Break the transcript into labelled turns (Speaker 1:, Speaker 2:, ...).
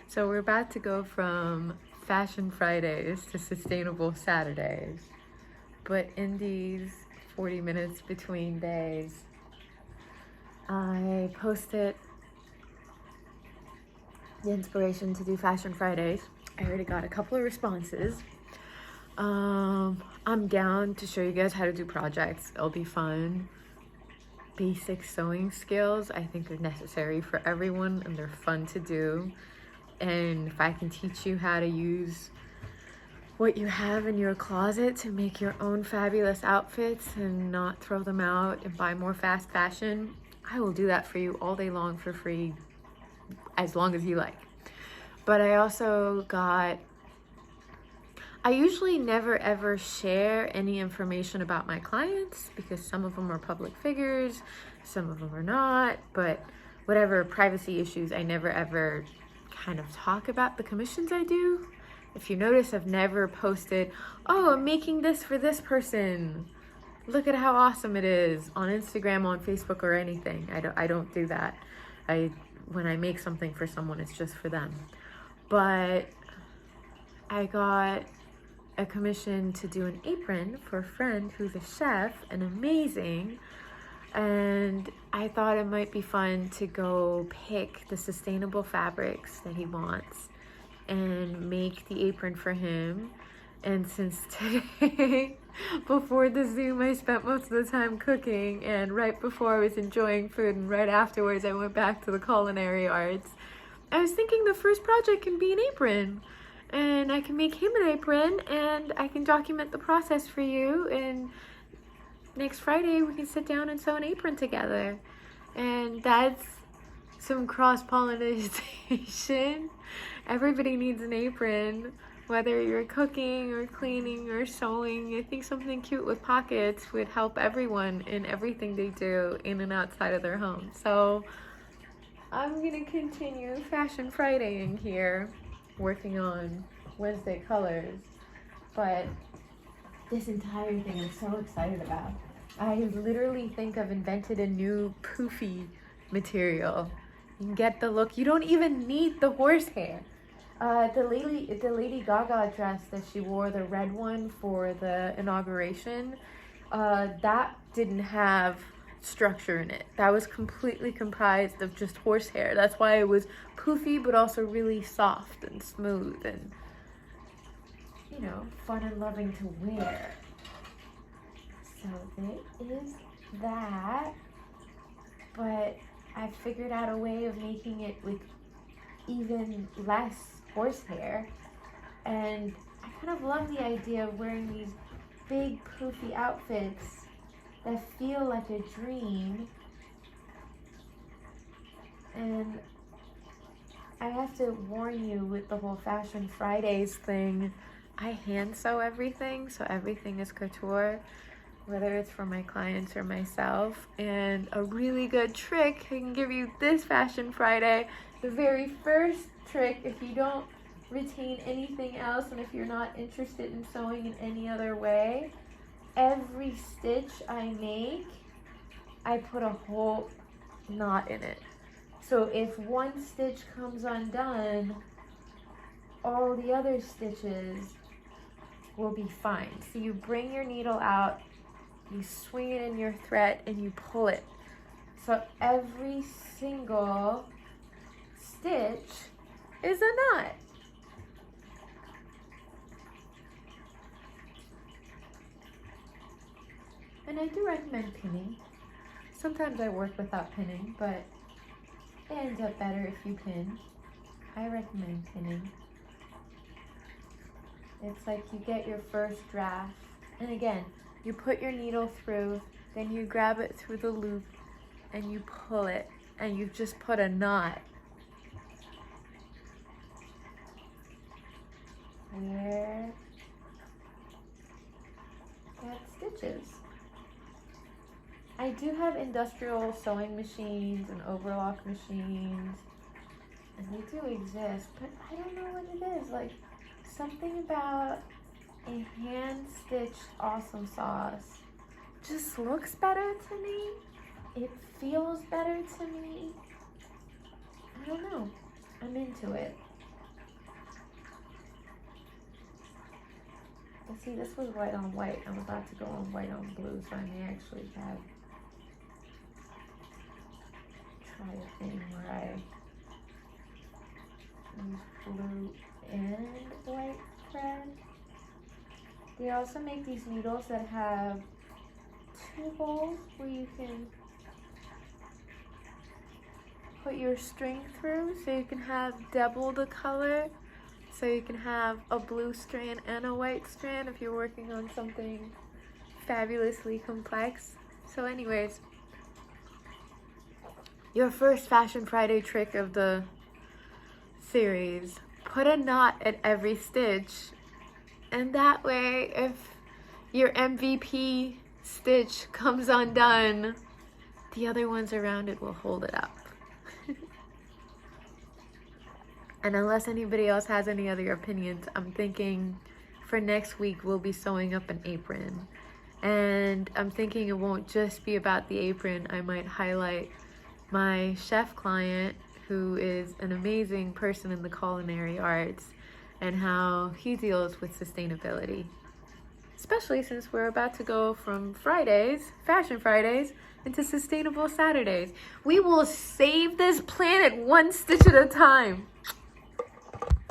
Speaker 1: So we're about to go from Fashion Fridays to Sustainable Saturdays. But in these 40 minutes between days, I posted the inspiration to do Fashion Fridays. I already got a couple of responses. I'm down to show you guys how to do projects. It'll be fun. Basic sewing skills I think are necessary for everyone, and they're fun to do. And if I can teach you how to use what you have in your closet to make your own fabulous outfits and not throw them out and buy more fast fashion, I will do that for you all day long for free, as long as you like. But I also got, I usually never ever share any information about my clients because some of them are public figures, some of them are not, but whatever privacy issues, I never ever kind of talk about the commissions I do. If you notice, I've never posted, oh, I'm making this for this person, look at how awesome it is, on Instagram, on Facebook, or anything. I don't do that. When I make something for someone, it's just for them. But I got a commission to do an apron for a friend who's a chef and amazing, and I thought it might be fun to go pick the sustainable fabrics that he wants and make the apron for him. And since today, before the Zoom, I spent most of the time cooking, and right before I was enjoying food, and right afterwards I went back to the culinary arts, I was thinking the first project can be an apron. And I can make him an apron, and I can document the process for you, and next Friday we can sit down and sew an apron together. And that's some cross-pollination. Everybody needs an apron, whether you're cooking or cleaning or sewing. I think something cute with pockets would help everyone in everything they do in and outside of their home. So I'm gonna continue Fashion Friday in here, working on Wednesday colors, but this entire thing I'm so excited about. I literally think I've invented a new poofy material. You can get the look. You don't even need the horsehair. The Lady Gaga dress that she wore, the red one for the inauguration, that didn't have structure in it. That was completely comprised of just horsehair. That's why it was poofy, but also really soft and smooth and, you know, fun and loving to wear. So there is that, but I figured out a way of making it with even less horsehair, and I kind of love the idea of wearing these big poofy outfits that feel like a dream. And I have to warn you, with the whole Fashion Fridays thing, I hand sew everything, so everything is couture, whether it's for my clients or myself. And a really good trick I can give you this Fashion Friday, the very first trick, if you don't retain anything else and if you're not interested in sewing in any other way, every stitch I make, I put a whole knot in it. So if one stitch comes undone, all the other stitches will be fine. So you bring your needle out, you swing it in your thread, and you pull it. So every single stitch is a knot. And I do recommend pinning. Sometimes I work without pinning, but it ends up better if you pin. I recommend pinning. It's like you get your first draft, and again, you put your needle through, then you grab it through the loop, and you pull it, and you've just put a knot where that stitches. I do have industrial sewing machines and overlock machines, and they do exist, but I don't know what it is. Like, something about a hand-stitched awesome sauce just looks better to me. It feels better to me. I don't know. I'm into it. But see, this was white on white. I'm about to go on white on blue, so I may actually try a thing where I use blue and white thread. They also make these needles that have 2 holes where you can put your string through, so you can have double the color. So you can have a blue strand and a white strand if you're working on something fabulously complex. So anyways, your first Fashion Friday trick of the series, put a knot at every stitch. And that way, if your MVP stitch comes undone, the other ones around it will hold it up. And unless anybody else has any other opinions, I'm thinking for next week we'll be sewing up an apron. And I'm thinking it won't just be about the apron. I might highlight my chef client, who is an amazing person in the culinary arts, and how he deals with sustainability. Especially since we're about to go from Fridays, Fashion Fridays, into Sustainable Saturdays. We will save this planet one stitch at a time.